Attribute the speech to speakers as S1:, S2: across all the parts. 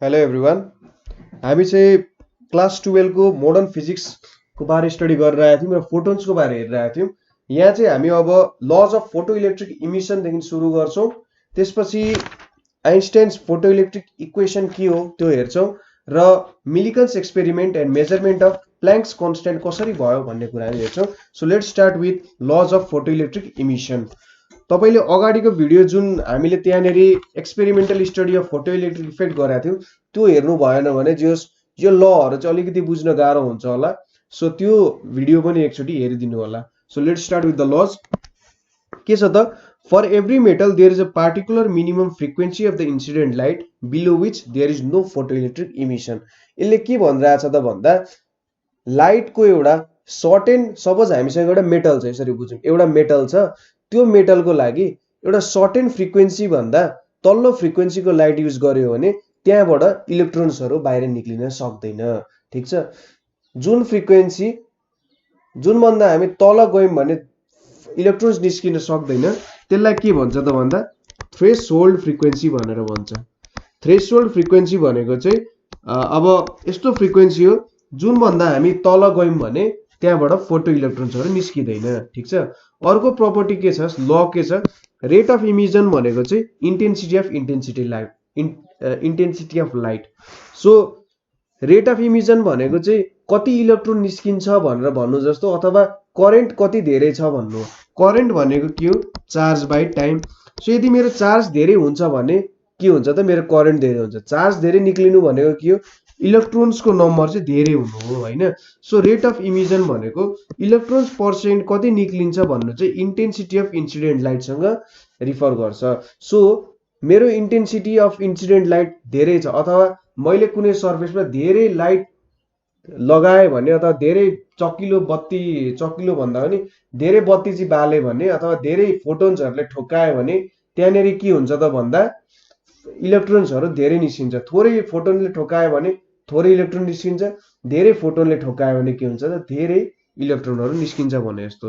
S1: Hello everyone. हामी चाहिँ class 12 को मोडर्न फिजिक्स को बारे स्टडी गरिरहेका थियौँ र फोटोन्सको बारे हेरिरहेका थियौँ। यहाँ चाहिँ हामी अब लज अफ फोटो इलेक्ट्रिक इमिसनदेखि सुरु गर्छौँ। त्यसपछि आइन्स्टाइन्स फोटो इलेक्ट्रिक इक्वेसन के हो त्यो हेर्छौँ र Millikan's experiment and measurement of Planck's constant कसरी भयो भन्ने कुरा हामी हेर्छौँ। So let's start with laws of photo electric emission. तपाईले अगाडिको भिडियो जुन हामीले त्यहाँनेरि experimental study of photo electric effect गरेका थियौँ त्यो हेर्नु भएन भने यो लहरु चाहिँ अलिकति बुझ्न गाह्रो हुन्छ होला। सो त्यो भिडियो पनि एकचोटी हेरिदिनु होला। So let's start with the laws. के छ त, for every metal there is a particular minimum frequency of the incident light below which there is no photo electric emission. यसले के भनिरहेछ त भन्दा लाइटको एउटा सर्टेन, सपोज हामीसँग एउटा मेटल छ, यसरी बुझौँ, एउटा मेटल छ, त्यो मेटलको लागि एउटा सर्टेन फ्रिक्वेन्सी भन्दा तल्लो फ्रिक्वेन्सीको लाइट युज गर्यो भने त्यहाँबाट इलेक्ट्रोन्सहरू बाहिर निक्लिन सक्दैन। ठीक छ, जुन फ्रिक्वेन्सी जुन भन्दा हामी तल गयौँ भने इलेक्ट्रोन्स निस्किन सक्दैन त्यसलाई के भन्छ त भन्दा थ्रेसहोल्ड फ्रिक्वेन्सी भनेर भन्छ। थ्रेसहोल्ड फ्रिक्वेन्सी भनेको चाहिँ अब यस्तो फ्रिक्वेन्सी हो जुन भन्दा हामी तल गयौँ भने त्यहाँबाट फोटो इलेक्ट्रोन्सहरू निस्किदैन। ठीक छ, अर्को प्रपर्टी के छ, ल के छ, रेट अफ इमिजन भनेको चाहिँ intensity of light. So rate of emission भनेको चाहिँ कति इलेक्ट्रोन निस्किन्छ भनेर भन्नु जस्तो, अथवा करेन्ट कति धेरै छ भन्नु हो। करेन्ट भनेको के हो, चार्ज बाइ टाइम। सो यदि मेरो चार्ज धेरै हुन्छ भने के हुन्छ त, मेरो करेन्ट धेरै हुन्छ। चार्ज धेरै निक्लिनु भनेको के हो, इलेक्ट्रोन्सको नम्बर चाहिँ धेरै हुनु हो हैन। सो रेट अफ इमिजन भनेको इलेक्ट्रोन्स पर सेकेन्ड कति निक्लिन्छ भन्नु चाहिँ इन्टेन्सिटी अफ इन्सिडेन्ट लाइटसँग रिफर गर्छ। सो मेरो इन्टेन्सिटी अफ इन्सिडेन्ट लाइट धेरै छ, अथवा मैले कुनै सर्फेसमा धेरै लाइट लगाए भने, अथवा धेरै चकिलो बत्ती, चकिलो भन्दा पनि धेरै बत्ती चाहिँ बाले भने, अथवा धेरै फोटोन्सहरूले ठोक्कायो भने त्यहाँनेरि के हुन्छ त भन्दा इलेक्ट्रोन्सहरू धेरै निस्किन्छ। थोरै फोटोनले ठोक्कायो भने थोरै इलेक्ट्रोन निस्किन्छ, धेरै फोटोनले ठोक्कायो भने के हुन्छ त धेरै इलेक्ट्रोनहरू निस्किन्छ भने जस्तो।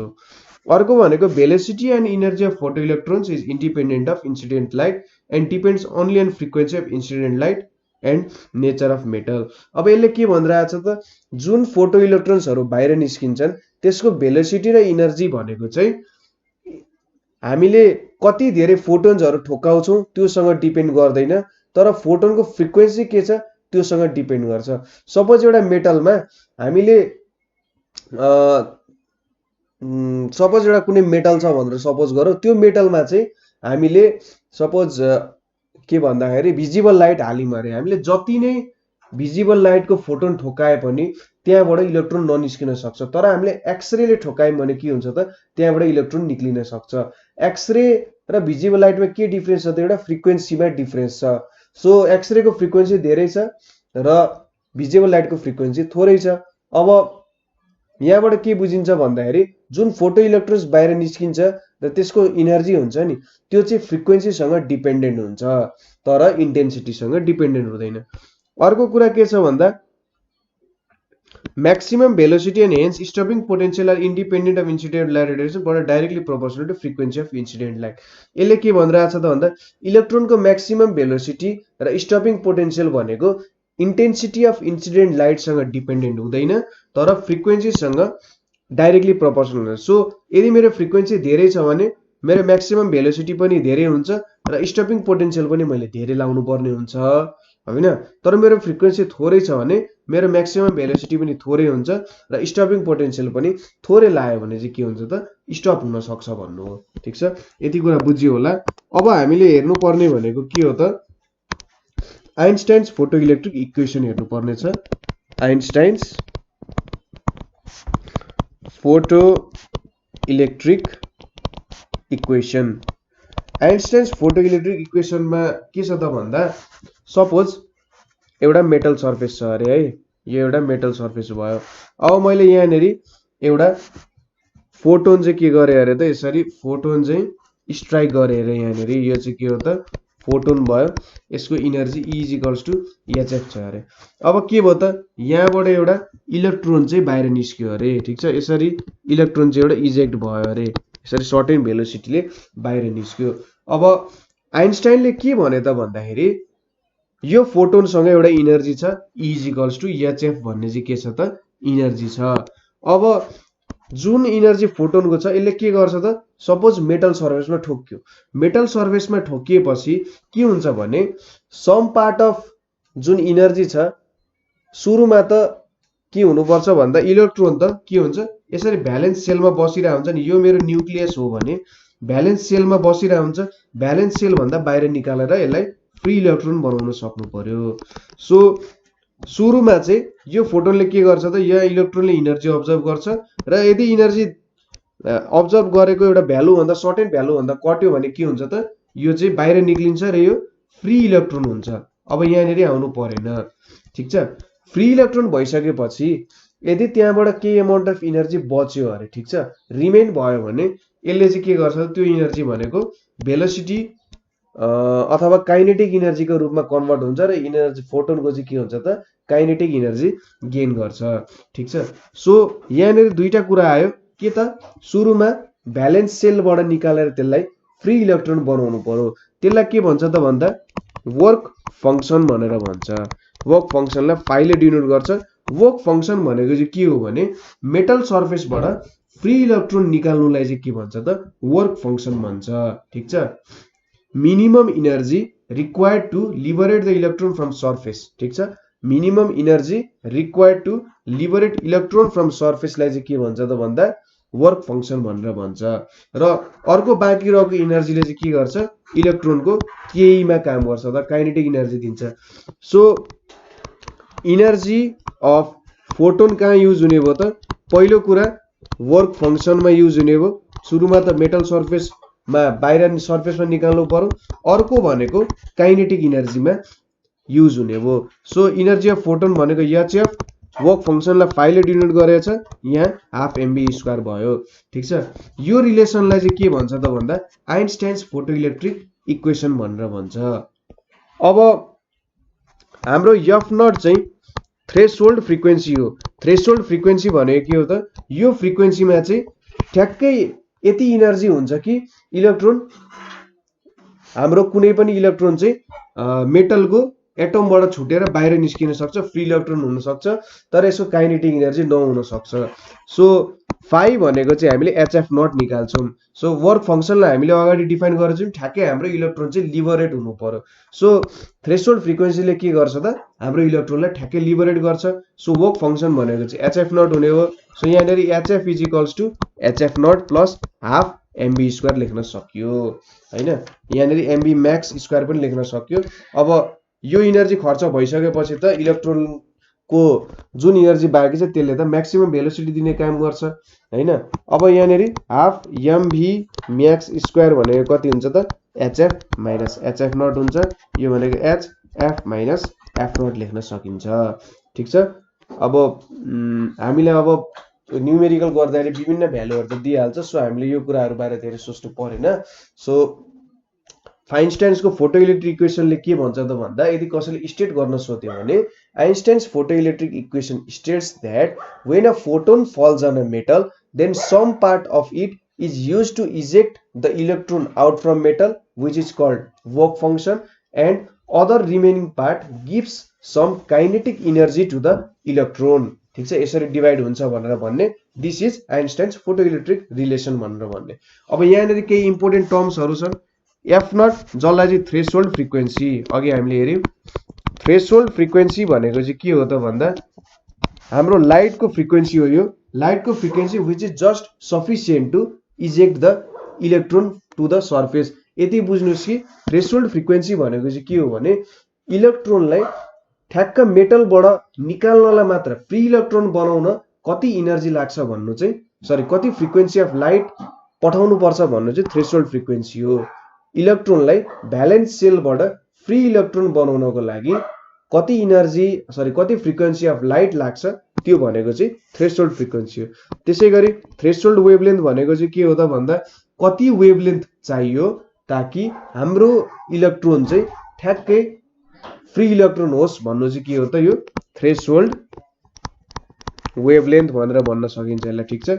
S1: अर्को भनेको velocity and energy of photo electrons is independent of incident light and depends only on frequency of incident light and nature of metal. अब यसले के भनिरहेछ त, जुन फोटो इलेक्ट्रोन्सहरू बाहिर निस्किन्छन् त्यसको भेलोसिटी र इनर्जी भनेको चाहिँ हामीले कति धेरै फोटोन्सहरू ठोक्काउँछौँ त्योसँग डिपेन्ड गर्दैन, तर फोटोनको फ्रिक्वेन्सी के छ त्योसँग डिपेन्ड गर्छ। सपोज एउटा मेटलमा हामीले सपोज एउटा कुनै मेटल छ भनेर सपोज गरौँ, त्यो मेटलमा चाहिँ हामीले सपोज के भन्दाखेरि भिजिबल लाइट हाल्यौँ अरे, हामीले जति नै भिजिबल लाइटको फोटोन ठोक्काए पनि त्यहाँबाट इलेक्ट्रोन ननिस्किन सक्छ। तर हामीले एक्सरेले ठोक्कायौँ भने के हुन्छ त, त्यहाँबाट इलेक्ट्रोन निक्लिन सक्छ। एक्सरे र भिजिबल लाइटमा के डिफरेन्स छ त, एउटा फ्रिक्वेन्सीमा डिफरेन्स छ। सो एक्सरेको फ्रिक्वेन्सी धेरै छ र भिजिबल लाइटको फ्रिक्वेन्सी थोरै छ। अब यहाँबाट के बुझिन्छ भन्दाखेरि जुन फोटो इलेक्ट्रोन्स बाहिर निस्किन्छ र त्यसको इनर्जी हुन्छ नि, त्यो चाहिँ फ्रिक्वेन्सीसँग डिपेन्डेन्ट हुन्छ, तर इन्टेन्सिटीसँग डिपेन्डेन्ट हुँदैन। अर्को कुरा के छ भन्दा maximum velocity and hence stopping potential are independent of incident light radiation but are directly proportional to frequency of incident light। यसले के भनिरहेछ त भन्दा इलेक्ट्रोनको म्याक्सिमम भेलोसिटी र स्टपिङ पोटेन्शियल भनेको इन्टेन्सिटी अफ इन्सिडेन्ट लाइटसँग डिपेन्डेन्ट हुँदैन, तर फ्रिक्वेन्सीसँग डाइरेक्टली प्रोपोर्सनल हुन्छ। So यदि मेरो फ्रिक्वेन्सी धेरै छ भने मेरो म्याक्सिमम भेलोसिटी पनि धेरै हुन्छ र स्टपिङ पोटेन्शियल पनि मैले धेरै लाउनु पर्ने हुन्छ हैन। तर मेरो फ्रिक्वेन्सी थोरै छ भने मेरो म्याक्सिमम भेलोसिटी पनि थोरै हुन्छ र स्टपिङ पोटेन्शियल पनि थोरै लायो भने चाहिँ के हुन्छ त, स्टप हुन सक्छ भन्नु हो। ठीक छ, यति कुरा बुझियो होला। अब हामीले हेर्नु पर्ने भनेको के हो त, आइन्स्टाइन्स फोटो इलेक्ट्रिक इक्वेसन हेर्नु पर्ने छ। Einstein's photo electric equation. Einstein's photo electric इक्वेसनमा के छ त भन्दा सपोज एउटा मेटल सर्फेस छ अरे है, यो एउटा मेटल सर्फेस भयो। अब मैले यहाँनेरि एउटा फोटोन चाहिँ के गरे अरे त, यसरी फोटोन चाहिँ स्ट्राइक गरे अरे यहाँनेरि, यो चाहिँ के हो त फोटोन भयो, यसको इनर्जी E = hf छ अरे। अब के भयो त, यहाँबाट एउटा इलेक्ट्रोन चाहिँ बाहिर निस्क्यो अरे। ठीक छ, यसरी इलेक्ट्रोन चाहिँ एउटा इजेक्ट भयो अरे, यसरी सर्टेन भेलोसिटीले बाहिर निस्क्यो। अब आइन्स्टाइनले के भने त भन्दाखेरि यो फोटोनसँग एउटा इनर्जी छ E इक्वल्स टु HF भन्ने चाहिँ के छ त इनर्जी छ। अब जुन इनर्जी फोटोनको छ यसले के गर्छ त सपोज मेटल सर्फेसमा ठोक्यो। मेटल सर्फेसमा ठोकिएपछि के हुन्छ भने सम पार्ट अफ जुन इनर्जी छ सुरुमा त के हुनुपर्छ भन्दा इलेक्ट्रोन त के हुन्छ यसरी भ्यालेन्स सेलमा बसिरहेको हुन्छ नि। यो मेरो न्यूक्लियस हो भने भ्यालेन्स सेलमा बसिरहेको हुन्छ। भ्यालेन्स सेल भन्दा बाहिर निकालेर यसलाई फ्री इलेक्ट्रोन बनाउन सक्नु पर्यो। सो सुरुमा चाहिँ यो फोटोनले के गर्छ त यो इलेक्ट्रोनले इनर्जी अब्जर्भ गर्छ र यदि इनर्जी अब्जर्भ गरेको एउटा भ्यालु भन्दा सर्टेन भ्यालु भन्दा कट्यो भने के हुन्छ त यो चाहिँ बाहिर निक्लिन्छ र यो फ्री इलेक्ट्रोन हुन्छ। अब यहाँनेरि आउनु परेन, ठीक छ। फ्री इलेक्ट्रोन भइसकेपछि यदि त्यहाँबाट केही अमाउन्ट अफ इनर्जी बच्यो अरे, ठीक छ, रिमेन भयो भने यसले चाहिँ के गर्छ त्यो इनर्जी भनेको भेलोसिटी अथवा काइनेटिक इनर्जीको रूपमा कन्भर्ट हुन्छ र इनर्जी फोटोनको चाहिँ के हुन्छ त काइनेटिक इनर्जी गेन गर्छ, ठीक छ। सो यहाँनिर दुईटा कुरा आयो के त सुरुमा भ्यालेन्स सेलबाट निकालेर त्यसलाई फ्री इलेक्ट्रोन बनाउनु पर्यो। त्यसलाई के भन्छ त भन्दा वर्क फंक्सन भनेर भन्छ। वर्क फंक्सनलाई फाइलले डिनोट गर्छ। वर्क फंक्सन भनेको चाहिँ के हो भने मेटल सर्फेसबाट फ्री इलेक्ट्रोन निकाल्नुलाई चाहिँ के भन्छ त वर्क फंक्सन भन्छ, ठीक छ। Minimum energy required to liberate the electron from surface, ठीक छ। Minimum energy required to liberate electron from सर्फेसलाई चाहिँ के भन्छ त भन्दा वर्क फंक्सन भनेर भन्छ। र अर्को बाँकी रहेको इनर्जीले चाहिँ के गर्छ इलेक्ट्रोनको केहीमा काम गर्छ त काइनेटिक इनर्जी दिन्छ। सो इनर्जी अफ फोटोन कहाँ युज हुने भयो त पहिलो कुरा वर्क फंक्सनमा युज हुने भयो। सुरुमा त मेटल सर्फेसमा बाहिर सर्फेसमा निकाल्नु पर्यो। अर्को भनेको काइनेटिक इनर्जीमा युज हुने भयो। सो इनर्जी अफ फोटोन भनेको HF वर्क फंक्सनलाई फाइलले डिनोट गरेको छ, यहाँ हाफ mv² भयो, ठीक छ। यो रिलेसनलाई चाहिँ के भन्छ त भन्दा आइन्स्टाइन्स फोटोइलेक्ट्रिक इक्वेसन भनेर भन्छ। अब हाम्रो F0 चाहिँ थ्रेशोल्ड फ्रिक्वेन्सी हो। थ्रेशोल्ड फ्रिक्वेन्सी भनेको के हो त यो फ्रिक्वेन्सीमा चाहिँ ठ्याक्कै यति इनर्जी हुन्छ कि इलेक्ट्रोन हाम्रो कुनै पनि इलेक्ट्रोन चाहिँ मेटलको एटमबाट छुटेर बाहिर निस्किन सक्छ, फ्री इलेक्ट्रोन हुन सक्छ, तर यसको काइनेटिक इनर्जी नहुन सक्छ। सो फाइ भनेको चाहिँ हामीले HF0 निकाल्छौँ। सो वर्क फंक्सनलाई हामीले अगाडि डिफाइन गरेछौँ, ठ्याक्कै हाम्रो इलेक्ट्रोन चाहिँ लिबरेट हुनु पर्यो। सो थ्रेशोल्ड फ्रिक्वेन्सीले के गर्छ त हाम्रो इलेक्ट्रोनलाई ठ्याक्कै लिबरेट गर्छ। सो वर्क फंक्सन भनेको चाहिँ HF0 हुने हो। सो यहाँनिर HF is equals to HF0 plus half mv² लेख्न सकियो हैन। यहाँनिर mv मैक्स स्क्वायर पनि लेख्न सकियो। अब यो इनर्जी खर्च भइसकेपछि त इलेक्ट्रोनको जुन इनर्जी बाँकी छ त्यसले त म्याक्सिमम भेलोसिटी दिने काम गर्छ हैन। अब यहाँनिर हाफ mv मैक्स² भनेको कति हुन्छ त HF माइनस HF0 हुन्छ। यो भनेको HF माइनस F0 लेख्न सकिन्छ, ठीक छ। अब हामीले अब न्यूमेरिकल गर्दाखेरि विभिन्न भ्यालुहरु त दिइहाल्छ। सो हामीले यो कुराहरु बारे धेरै सोच्नु परेन। सो आइन्स्टाइन्सको फोटोइलेक्ट्रिक इक्वेसनले के भन्छ त भन्दा यदि कसैले स्टेट गर्न सोध्यो भने Einstein's photoelectric equation states that when a photon falls on a metal then some part of it is used to eject the electron out from metal which is called work function and other remaining part gives some kinetic energy to the electron, ठीक छ। यसरी divide हुन्छ भनेर भन्ने this is Einstein's photoelectric relation भनेर भन्ने। अब यहाँनिर केही इम्पोर्टेन्ट टर्म्सहरु छन्। F0 जसलाई चाहिँ थ्रेशोल्ड फ्रिक्वेन्सी अघि हामीले हेर्यौं। थ्रेशोल्ड फ्रिक्वेन्सी भनेको चाहिँ के हो त भन्दा हाम्रो लाइटको फ्रिक्वेन्सी हो। यो लाइटको frequency which is just sufficient to eject the electron to the surface. यति बुझ्नुस् कि थ्रेशोल्ड फ्रिक्वेन्सी भनेको चाहिँ के हो भने इलेक्ट्रोनलाई ठ्याक्क मेटलबाट निकाल्नलाई मात्र फ्री इलेक्ट्रोन बनाउन कति इनर्जी लाग्छ भन्नु चाहिँ कति फ्रिक्वेन्सी अफ लाइट पठाउनु पर्छ भन्नु चाहिँ थ्रेशोल्ड फ्रिक्वेन्सी हो। इलेक्ट्रोनलाई भ्यालेन्स सेलबाट फ्री इलेक्ट्रोन बनाउनको लागि कति इनर्जी कति फ्रिक्वेन्सी अफ लाइट लाग्छ त्यो भनेको चाहिँ थ्रेशोल्ड फ्रिक्वेन्सी हो। त्यसैगरी थ्रेशोल्ड वेभलेन्थ भनेको चाहिँ के हो त भन्दा कति वेभलेन्थ चाहियो ताकि हाम्रो इलेक्ट्रोन चाहिँ ठ्याक्कै फ्री इलेक्ट्रोन होस् भन्नु चाहिँ के हो त यो थ्रेशोल्ड वेभलेन्थ भनेर भन्न सकिन्छ यसलाई, ठीक छ।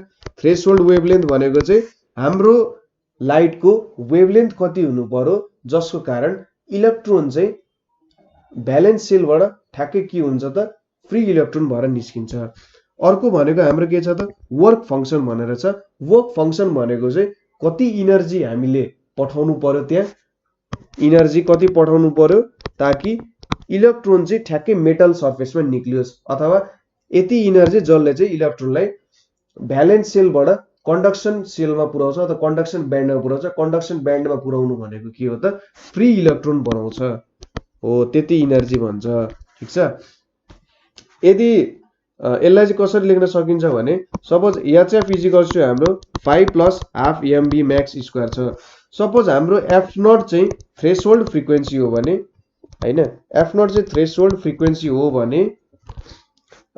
S1: थ्रेशोल्ड वेभलेन्थ भनेको चाहिँ हाम्रो लाइटको वेभलेन्थ कति हुनु पर्यो जसको कारण इलेक्ट्रोन चाहिँ भ्यालेन्स सेलबाट ठ्याक्कै के हुन्छ त फ्री इलेक्ट्रोन भएर निस्किन्छ। अर्को भनेको हाम्रो के छ त वर्क फंक्सन भनेर छ। वर्क फंक्सन भनेको चाहिँ कति इनर्जी हामीले पठाउनु पर्यो, त्यहाँ इनर्जी कति पठाउनु पर्यो ताकि इलेक्ट्रोन चाहिँ ठ्याक्कै मेटल सर्फेसमा निक्लियोस्, अथवा यति इनर्जी जसले चाहिँ इलेक्ट्रोनलाई भ्यालेन्स सेलबाट कन्डक्सन सेलमा पुर्याउँछ अथवा कन्डक्सन ब्यान्डमा पुर्याउँछ। कन्डक्सन ब्यान्डमा पुर्याउनु भनेको के हो त फ्री इलेक्ट्रोन बनाउँछ हो, त्यति इनर्जी भन्छ। ठिक छ। यदि यसलाई चाहिँ कसरी लेख्न सकिन्छ भने सपोज HF इजिकल्स टु हाम्रो 5 plus half mb max square छ। सपोज हाम्रो f0 चाहिँ थ्रेशोल्ड फ्रिक्वेन्सी हो भने हैन, f0 चाहिँ थ्रेशोल्ड फ्रिक्वेन्सी हो भने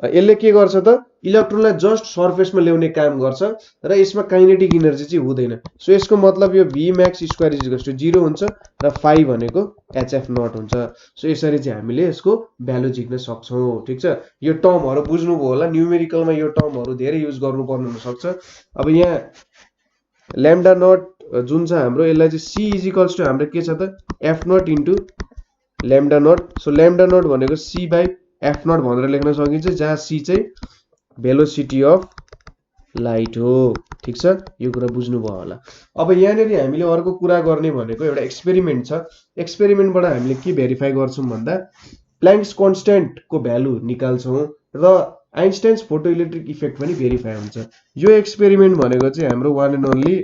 S1: यसले के गर्छ त इलेक्ट्रोनलाई जस्ट सर्फेसमा ल्याउने काम गर्छ र यसमा काइनेटिक इनर्जी चाहिँ हुँदैन। सो यसको मतलब यो v max square equals to 0 हुन्छ र 5 भनेको hf0 हुन्छ। सो यसरी चाहिँ हामीले यसको भ्यालु झिक्न सक्छौं। ठीक छ। यो टर्महरु बुझ्नुभयो होला, न्यूमेरिकलमा यो टर्महरु धेरै युज गर्नुपर्ने हुन सक्छ। अब यहाँ लैम्डा नट जुन छ हाम्रो यसलाई चाहिँ c इजिकल्स टु हाम्रो के छ त f0 into lambda naught. So lambda naught भनेको c बाइ f0 भनेर लेख्न सकिन्छ, जहाँ c चाहिँ भेलोसिटी अफ लाइट हो। ठीक छ। यो कुरा बुझ्नुभयो होला। अब यहाँनेरि हामीले अर्को कुरा गर्ने भनेको एउटा एक्सपेरिमेन्ट छ। एक्सपेरिमेन्टबाट हामीले के भेरिफाई गर्छौं भन्दा प्ल्याङ्क्स कन्स्ट्यान्ट को भ्यालु निकाल्छौं र आइन्स्टाइन्स फोटोइलेक्ट्रिक इफेक्ट पनि भेरिफाई हुन्छ। यो एक्सपेरिमेन्ट भनेको चाहिँ हाम्रो वान एन्ड ओन्ली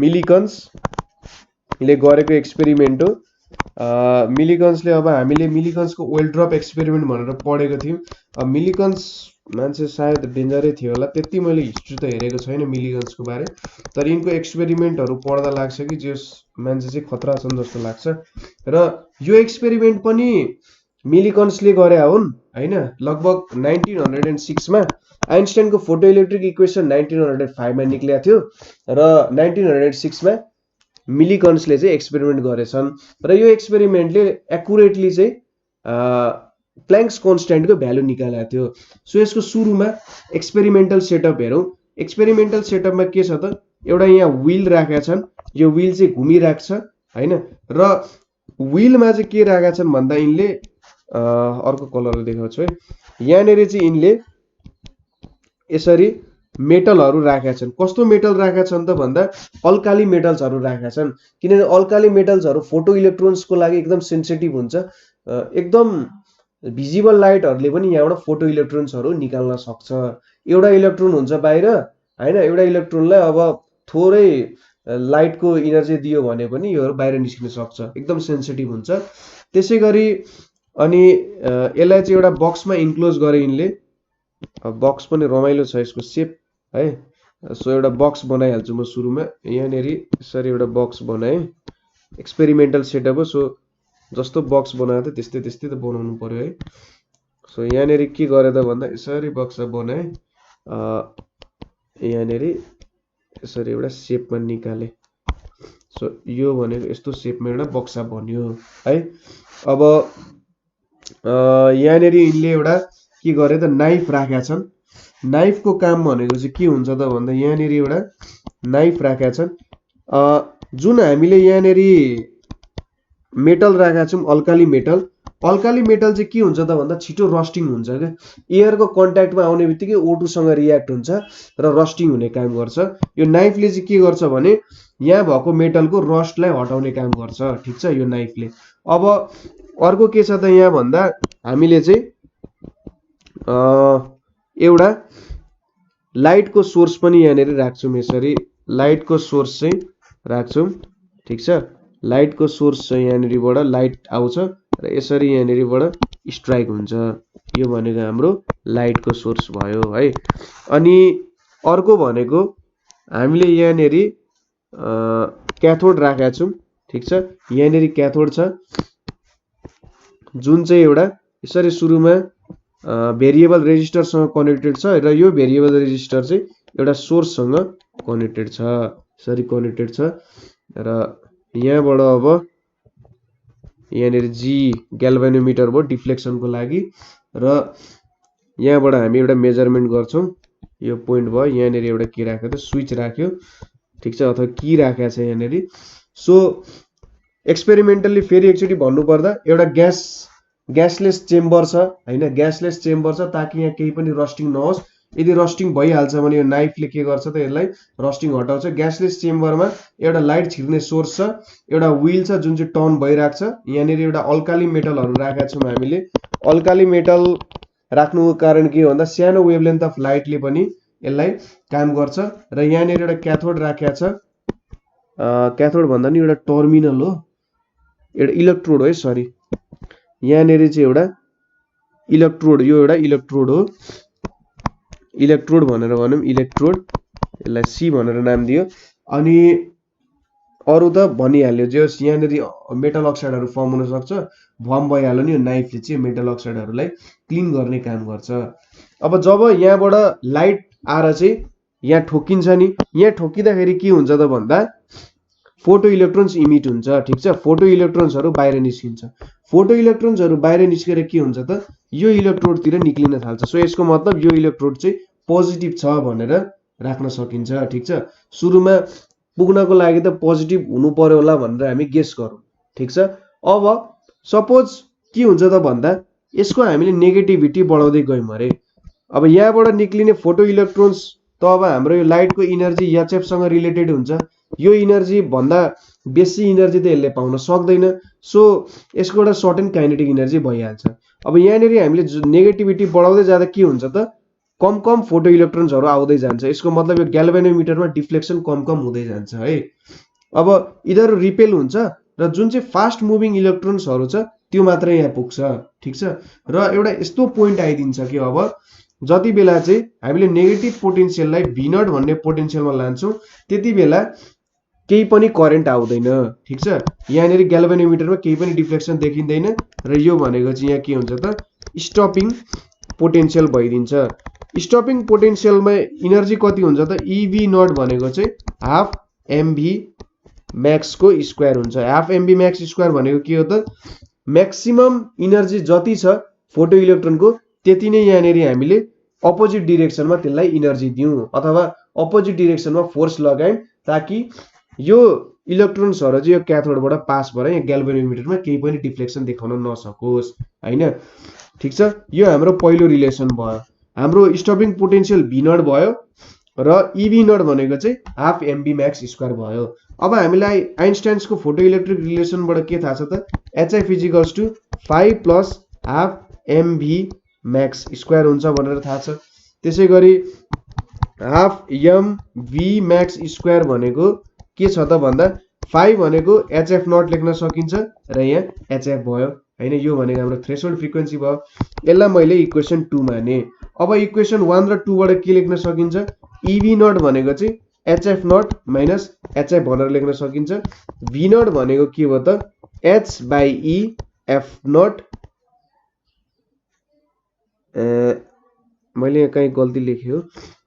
S1: मिलिकन्स ले गरेको एक्सपेरिमेन्ट हो। मिलिकन्सले अब हामीले मिलिकन्सको ओइल ड्रप एक्सपेरिमेन्ट भनेर पढेको थियौं। अब मिलिकन्स मान्छे सायद डेन्जरै थियो होला, त्यति मैले हिस्ट्री त हेरेको छैन मिलिकन्सको बारे, तर यिनको एक्सपेरिमेन्टहरु पढ्दा लाग्छ कि जे मान्छे चाहिँ खतरा छन् जस्तो लाग्छ। र यो एक्सपेरिमेन्ट पनि मिलिकन्सले गरे हुन् हैन। लगभग 1906 मा आइन्स्टाइनको फोटोइलेक्ट्रिक इक्वेसन 1905 मा निक्लेको थियो र 1906 मा मिलिकन्सले चाहिँ एक्सपेरिमेन्ट गरेछन् र यो एक्सपेरिमेन्टले एक्युरेटली चाहिँ प्ल्याङ्क्स कन्स्ट्यान्ट को भ्यालु निकालेको थियो। सो यसको सुरुमा एक्सपेरिमेन्टल सेटअप हेरौं। एक्सपेरिमेन्टल सेटअपमा के छ त एउटा यहाँ व्हील राखेका छन्, यो व्हील चाहिँ घुमिरहेको छ हैन, र व्हीलमा चाहिँ के राखेका छन् भन्दा यिनले अर्को कलरले देखाउँछु है, यहाँनेरि चाहिँ यिनले यसरी मेटलहरु राखेका छन्। कस्तो मेटल राखेका छन् त भन्दा अल्काली मेटल्सहरु राखेका छन्, किनभने अल्काली मेटल्सहरु फोटो इलेक्ट्रोन्सको लागि एकदम सेन्सिटिभ हुन्छ। एकदम भिजिबल लाइटहरुले पनि यहाँबाट फोटो इलेक्ट्रोन्सहरु निकाल्न सक्छ। एउटा इलेक्ट्रोन हुन्छ बाहिर हैन, एउटा इलेक्ट्रोनलाई अब थोरै लाइटको इनर्जी दियो भने पनि यो बाहिर निस्किन सक्छ, एकदम सेन्सिटिभ हुन्छ। त्यसैगरी अनि यसलाई चाहिँ एउटा बक्समा इन्क्लोज गरे यिनले। बक्स पनि रमाइलो छ यसको सेप है। सो एउटा बक्स बनाइहाल्छु म सुरुमा। यहाँनेरि यसरी एउटा बक्स बनाए, एक्सपेरिमेन्टल सेटअप हो। सो जस्तो बक्स बनाएको थियो त्यस्तै त्यस्तै त बनाउनु पर्यो है। सो यहाँनेरि के गरे त भन्दा यसरी बक्स बनाए, यहाँनेरि यसरी एउटा सेपमा निकाले। सो यो भनेको यस्तो सेपमा एउटा बक्सा बन्यो है। अब यहाँनेरि यिनले एउटा के गरे त नाइफ राखेका छन्। नाइफको काम भनेको चाहिँ के हुन्छ त भन्दा यहाँनेरि एउटा नाइफ राखेका छन्। जुन हामीले यहाँनेरि मेटल राखेका छौं अल्काली मेटल, अल्काली मेटल चाहिँ के हुन्छ त भन्दा छिटो रस्टिङ हुन्छ के, एयरको कन्ट्याक्टमा आउने बित्तिकै O2 सँग रियाक्ट हुन्छ र रस्टिङ हुने काम गर्छ। यो नाइफले चाहिँ के गर्छ भने यहाँ भएको मेटलको रस्टलाई हटाउने काम गर्छ। ठीक छ, यो नाइफले। अब अर्को के छ त यहाँ भन्दा हामीले चाहिँ एउटा लाइटको सोर्स पनि यहाँनेरि राख्छौं। यसरी लाइटको सोर्स चाहिँ राख्छौं। ठीक छ, लाइटको सोर्स चाहिँ यहाँनेरिबाट लाइट आउँछ र यसरी यहाँनेरिबाट स्ट्राइक हुन्छ। यो भनेको हाम्रो लाइटको सोर्स भयो है। अनि अर्को भनेको हामीले यहाँनेरि क्याथोड राखेका छौं। ठीक छ, यहाँनेरि क्याथोड छ जुन चाहिँ एउटा यसरी सुरुमा भेरिएबल रेजिस्टरसँग कनेक्टेड छ र यो भेरिएबल रेजिस्टर चाहिँ एउटा सोर्ससँग कनेक्टेड छ, यसरी कनेक्टेड छ। र यहाँबाट अब यहाँनेरि जी ग्याल्भेनोमिटर भयो डिफ्लेक्सनको लागि, र यहाँबाट हामी एउटा मेजरमेन्ट गर्छौं। यो पोइन्ट भयो, यहाँनेरि एउटा के राख्यो त स्विच राख्यो। ठीक छ, अथवा की राखेको छ यहाँनेरि। सो एक्सपेरिमेन्टली फेरि एकचोटि भन्नु पर्दा एउटा ग्यास ग्यासलेस चेम्बर छ हैन, ग्यासलेस चेम्बर छ ताकि यहाँ केही पनि रस्टिङ नहोस्। यदि रस्टिङ भइहाल्छ भने यो नाइफले के गर्छ त यसलाई रस्टिङ हटाउँछ। ग्यासलेस चेम्बरमा एउटा लाइट छिर्ने सोर्स छ, एउटा व्हील छ जुन चाहिँ टर्न भइराख्छ। यहाँनिर एउटा अल्काली मेटलहरु राखेका छौं हामीले। अल्काली मेटल राख्नुको कारण के हो भन्दा सानो वेभलेन्थ अफ लाइटले पनि यसलाई काम गर्छ। र यहाँनिर एउटा क्याथोड राखेका छ, क्याथोड भन्दा नि एउटा टर्मिनल हो, एउटा इलेक्ट्रोड हो है, सरी यहाँनिर चाहिँ एउटा इलेक्ट्रोड, यो एउटा इलेक्ट्रोड हो, इलेक्ट्रोड भनेर भनौं, इलेक्ट्रोड, यसलाई सी भनेर नाम दियो। अनि अरु त भनिहाल्यो, जो यहाँनिर मेटल अक्साइडहरु फर्म हुन सक्छ, भम भइहाल्यो नि। यो नाइफले चाहिँ मेटल अक्साइडहरुलाई क्लिन गर्ने काम गर्छ। अब जब यहाँबाट लाइट आएर चाहिँ यहाँ ठोकिन्छ नि, यहाँ ठोकिँदाखेरि के हुन्छ त भन्दा फोटो इलेक्ट्रोन्स इमिट हुन्छ, ठीक छ। फोटो इलेक्ट्रोन्सहरु बाहिर निस्किन्छ। फोटो इलेक्ट्रोन्सहरु बाहिर निस्केर के हुन्छ त यो इलेक्ट्रोडतिर निक्लिन थाल्छ। सो यसको मतलब यो इलेक्ट्रोड चाहिँ पोजिटिभ छ भनेर राख्न सकिन्छ, ठीक छ। सुरुमा पुग्नको लागि त पोजिटिभ हुनु पर्यो होला भनेर हामी गेस गरौँ, ठीक छ। अब सपोज के हुन्छ त भन्दा यसको हामीले नेगेटिभिटी बढाउँदै गयौं अरे, अब यहाँबाट निक्लिने फोटो इलेक्ट्रोन्स त अब हाम्रो यो लाइटको इनर्जी एचएफ सँग रिलेटेड हुन्छ। यो इनर्जी भन्दा बेसी इनर्जी त यसले पाउन सक्दैन। सो यसको एउटा सर्टेन काइनेटिक इनर्जी भइहाल्छ। अब यहाँनिर हामीले नेगेटिभिटी बढाउँदै जाँदा के हुन्छ त कम कम फोटो इलेक्ट्रोन्सहरु आउँदै जान्छ। यसको मतलब यो ग्याल्भेनोमिटरमा डिफ्लेक्सन कम कम हुँदै जान्छ है। अब यिनीहरु रिपेल हुन्छ र जुन चाहिँ फास्ट मुभिङ इलेक्ट्रोन्सहरु छ त्यो मात्र यहाँ पुग्छ, ठीक छ। र एउटा यस्तो पोइन्ट आइदिन्छ कि अब जति बेला चाहिँ हामीले नेगेटिभ पोटेन्शियललाई V0 भन्ने पोटेन्शियलमा लान्छौं त्यति बेला केही पनि करेन्ट आउँदैन, ठीक छ। यहाँनिर ग्याल्भेनोमिटरमा केही पनि डिफ्लेक्सन देखिँदैन र यो भनेको चाहिँ यहाँ के हुन्छ त स्टपिङ पोटेन्शियल भइदिन्छ। स्टपिङ पोटेन्शियलमा इनर्जी कति हुन्छ त EV0 भनेको चाहिँ हाफ mv मैक्स को स्क्वायर हुन्छ। हाफ mv मैक्स स्क्वायर भनेको के हो त मैक्सिमम इनर्जी जति छ फोटो इलेक्ट्रोनको त्यति नै यहाँनिर हामीले अपोजिट डिरेक्सनमा त्यसलाई इनर्जी दियौं अथवा अपोजिट डिरेक्सनमा फोर्स लगायौं ताकि यो इलेक्ट्रोन्सहरु चाहिँ यो क्याथोडबाट पास भएर यहाँ ग्याल्भेनोमिटरमा केही पनि डिफ्लेक्सन देखाउन नसकोस् हैन, ठीक छ। यो हाम्रो पहिलो रिलेसन भयो। हाम्रो स्टपिङ पोटेन्शियल V0 भयो र EV0 भनेको चाहिँ हाफ mv मैक्स स्क्वायर भयो। अब हामीलाई आइन्स्टाइन्सको फोटो इलेक्ट्रिक रिलेसनबाट के थाहा छ त HF = 5 + half mv max square हुन्छ भनेर थाहा छ। त्यसैगरी हाफ mv मैक्स स्क्वायर भनेको के छ त भन्दा 5 भनेको HF0 लेख्न सकिन्छ र यहाँ HF भयो हैन। यो भनेको हाम्रो थ्रेशोल्ड फ्रिक्वेन्सी भयो। यसलाई मैले इक्वेसन 2 माने। अब इक्वेसन 1 र 2 बाट के लेख्न सकिन्छ EV0 भनेको चाहिँ HF0 - HF भनेर लेख्न सकिन्छ। V0 भनेको के हो त H/E F0 मैले यहाँ कहीं गल्ती लेखे हो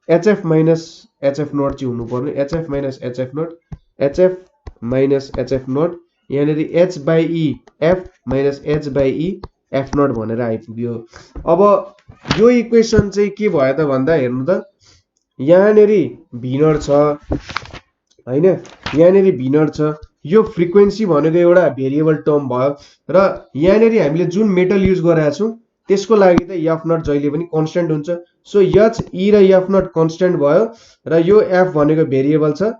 S1: HF - HF0 चाहिँ हुनु पर्ने HF - HF0 HF - HF0 यहाँनिर H/E F - H/E F0 भनेर आइपुग्यो। अब यो इक्वेसन चाहिँ के भयो त भन्दा हेर्नु त यहाँनिर V0 छ हैन, यहाँनिर V0 छ। यो फ्रिक्वेन्सी भनेको एउटा भेरिएबल टर्म भयो र यहाँनिर हामीले जुन मेटल युज गरेका छौं त्यसको लागि त F0 जहिले पनि कन्स्ट्यान्ट हुन्छ। सो H E र F0 कन्स्ट्यान्ट भयो र यो F भनेको भेरिएबल छ,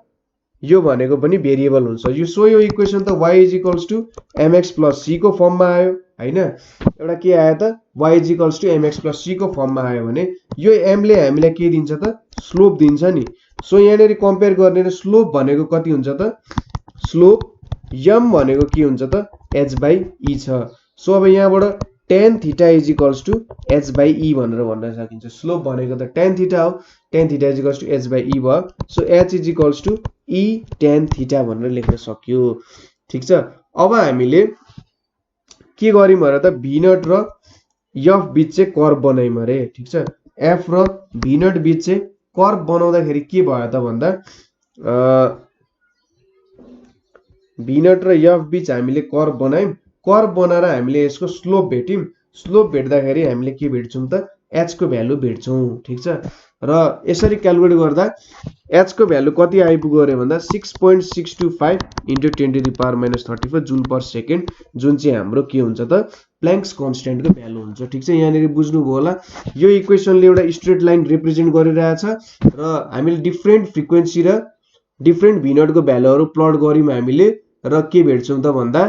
S1: यो भनेको पनि भेरिएबल हुन्छ। यो सो यो इक्वेसन त y = mx + c को फर्ममा आयो हैन। एउटा के आयो त y = mx + c को फर्ममा आयो भने यो m ले हामीलाई के दिन्छ त स्लोप दिन्छ नि। सो यहाँनिर कम्पेयर गर्ने र स्लोप भनेको कति हुन्छ त स्लोप m भनेको के हुन्छ त h/e छ। सो अब यहाँबाट tan θ = h/e भनेर भन्न सकिन्छ। स्लोप भनेको त tan θ हो, tan θ = h/e भयो। सो h = e tan θ भनेर लेख्न सक्यो, ठीक छ। अब हामीले के गर्यौं भने त V0 र F बीच चाहिँ कर्व बनायौं अरे, ठीक छ। F र V0 बीच चाहिँ कर्व बनाउँदाखेरि के भयो त भन्दा V0 र F बीच हामीले कर्व बनायौं। कर्व बनाएर हामीले यसको स्लोप भेट्यौं। स्लोप भेट्दाखेरि हामीले के भेट्छौं त h को भ्यालु भेट्छौं, ठीक छ। र यसरी क्याल्कुलेट गर्दा h को भ्यालु कति आइपुग्यो अरे भन्दा 6.625 × 10⁻³ जूल पर सेकेन्ड जुन चाहिँ हाम्रो के हुन्छ त प्ल्याङ्क्स कन्स्ट्यान्टको भ्यालु हुन्छ। ठिक छ, यहाँनिर बुझ्नुभयो होला। यो इक्वेसनले एउटा स्ट्रेट लाइन रिप्रेजेन्ट गरिरहेछ र हामीले डिफ्रेन्ट फ्रिक्वेन्सी र डिफ्रेन्ट v0 को भ्यालुहरू प्लट गर्यौँ हामीले, र के भेट्छौँ त भन्दा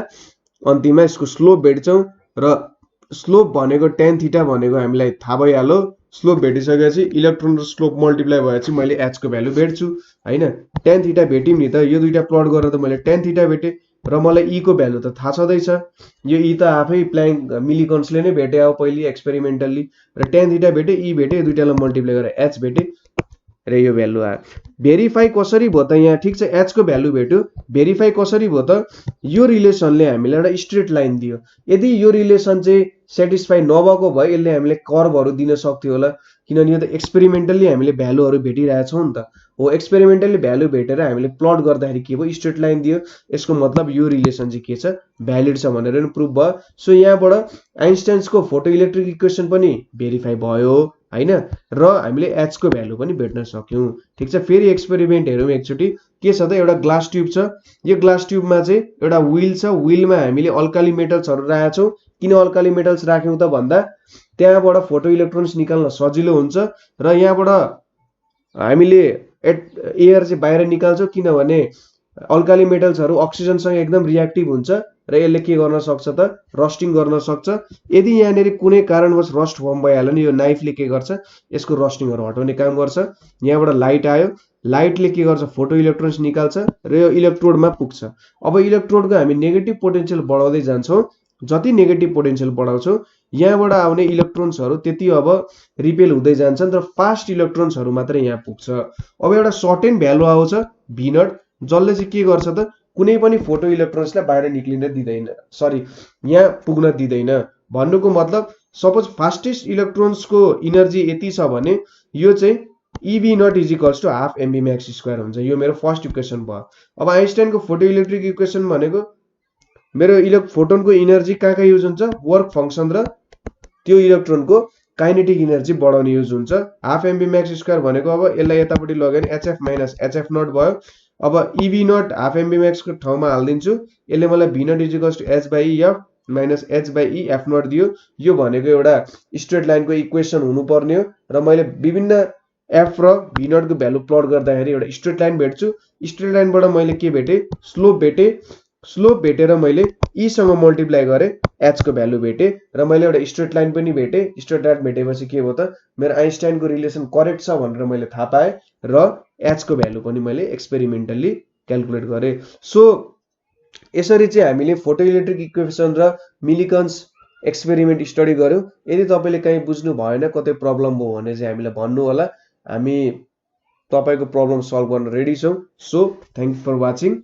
S1: अन्तिममा यसको स्लोप भेट्छौँ। र स्लोप भनेको tan थीटा भनेको हामीलाई थाहा भइहाल्यो। स्लोप भेटिसकेपछि इलेक्ट्रोन र स्लोप मल्टिप्लाई भएपछि मैले h को भ्यालु भेट्छु हैन। tan थीटा भेट्यौँ नि त, यो दुईटा प्लट गरेर त मैले tan थीटा भेटेँ र मलाई e को भ्यालु त थाहा छँदैछ। यो e त आफै प्ल्याङ्क मिलिकन्सले नै भेटे हो पहिले एक्सपेरिमेन्टली, र tan थीटा भेटे, e भेटे, यो दुईटालाई मल्टिप्लाई गरेर h भेटे र यो भ्यालु आयो। भेरिफाई कसरी भयो त यहाँ? ठिक छ, h को भ्यालु भेट्यो। भेरिफाई कसरी भयो त? यो रिलेसनले हामीलाई एउटा स्ट्रेट लाइन दियो। यदि यो रिलेसन चाहिँ सेटिस्फाई नभएको भए यसले हामीले कर्भहरू दिन सक्थ्यो होला, किनभने यो त एक्सपेरिमेन्टली हामीले भ्यालुहरू भेटिरहेछौँ नि त। हो, एक्सपेरिमेन्टली भ्यालु भेटेर हामीले प्लट गर्दाखेरि के भयो? स्ट्रेट लाइन दियो। यसको मतलब यो रिलेसन चाहिँ के छ? भ्यालिड छ भनेर नि प्रुभ भयो। सो यहाँबाट आइन्स्टाइन्सको फोटो इलेक्ट्रिक इक्वेसन पनि भेरिफाई भयो हैन, र हामीले h को भ्यालु पनि भेट्न सक्यौं। ठिक छ, फेरि एक्सपेरिमेन्ट हेरौँ एकचोटि। के छ त? एउटा ग्लास ट्युब छ। यो ग्लास ट्युबमा चाहिँ एउटा व्हील छ। व्हीलमा हामीले अल्काली मेटल्सहरू राखेछौँ। किन अल्काली मेटल्स राख्यौँ त भन्दा त्यहाँबाट फोटो इलेक्ट्रोन्स निकाल्न सजिलो हुन्छ, र यहाँबाट हामीले एयर चाहिँ बाहिर निकाल्छौँ, किनभने अल्काली मेटल्सहरू अक्सिजनसँग एकदम रियाक्टिभ हुन्छ र यसले के गर्न सक्छ त? रस्टिङ गर्न सक्छ। यदि यहाँनिर कुनै कारणवश रस्ट फर्म भइहाल्यो भने यो नाइफले के गर्छ? यसको रस्टिङहरू हटाउने काम गर्छ। यहाँबाट लाइट आयो, लाइटले के गर्छ? फोटो इलेक्ट्रोन्स निकाल्छ र यो इलेक्ट्रोडमा पुग्छ। अब इलेक्ट्रोडको हामी नेगेटिभ पोटेन्सियल बढाउँदै जान्छौँ। जति नेगेटिभ पोटेन्सियल बढाउँछौँ यहाँबाट आउने इलेक्ट्रोन्सहरू त्यति अब रिपेल हुँदै जान्छन् र फास्ट इलेक्ट्रोन्सहरू मात्रै यहाँ पुग्छ। अब एउटा सर्टेन भ्यालु आउँछ v0, जसले चाहिँ के गर्छ त? कुनै पनि फोटो इलेक्ट्रोन्सलाई बाहिर निक्लिन दिँदैन, सरी यहाँ पुग्न दिँदैन। भन्नुको मतलब सपोज फास्टेस्ट इलेक्ट्रोन्सको इनर्जी यति छ भने यो चाहिँ EV0 = ½ mv_max² हुन्छ। यो मेरो फर्स्ट इक्वेसन भयो। अब आइन्स्टाइनको फोटो इलेक्ट्रिक इक्वेसन भनेको मेरो फोटोनको इनर्जी कहाँ युज हुन्छ? वर्क फङ्सन र त्यो इलेक्ट्रोनको काइनेटिक इनर्जी बढाउने युज हुन्छ। ½ mv_max² भनेको अब यसलाई यतापट्टि लग्यो भने hf - hf0 भयो। अब EV0 ½ mv_max को ठाउँमा हाल्दिन्छु। यसले मलाई v0 = h/f - h/e/f0 दियो। यो भनेको एउटा स्ट्रेट लाइनको इक्वेसन हुनुपर्ने हो, र मैले विभिन्न f र v0 को भ्यालु प्लट गर्दाखेरि एउटा स्ट्रेट लाइन भेट्छु। स्ट्रेट लाइनबाट मैले के भेटेँ? स्लोप भेटेँ। स्लोप भेटेर मैले e सँग मल्टिप्लाई गरेँ, h को भ्यालु भेटेँ, र मैले एउटा स्ट्रेट लाइन पनि भेटेँ। स्ट्रेट लाइन भेटेपछि के भयो त? मेरो आइन्स्टाइनको रिलेसन करेक्ट छ भनेर मैले थाहा पाएँ, र h को भ्यालु पनि मैले एक्सपेरिमेन्टली क्याल्कुलेट गरेँ। सो यसरी चाहिँ हामीले फोटो इलेक्ट्रिक इक्वेसन र मिलिकन्स एक्सपेरिमेन्ट स्टडी गर्यौँ। यदि तपाईँले कहीँ बुझ्नु भएन, कतै प्रब्लम भयो भने चाहिँ हामीलाई भन्नु होला। हामी तपाईँको प्रब्लम सल्भ गर्न रेडी छौँ। So thank you for watching.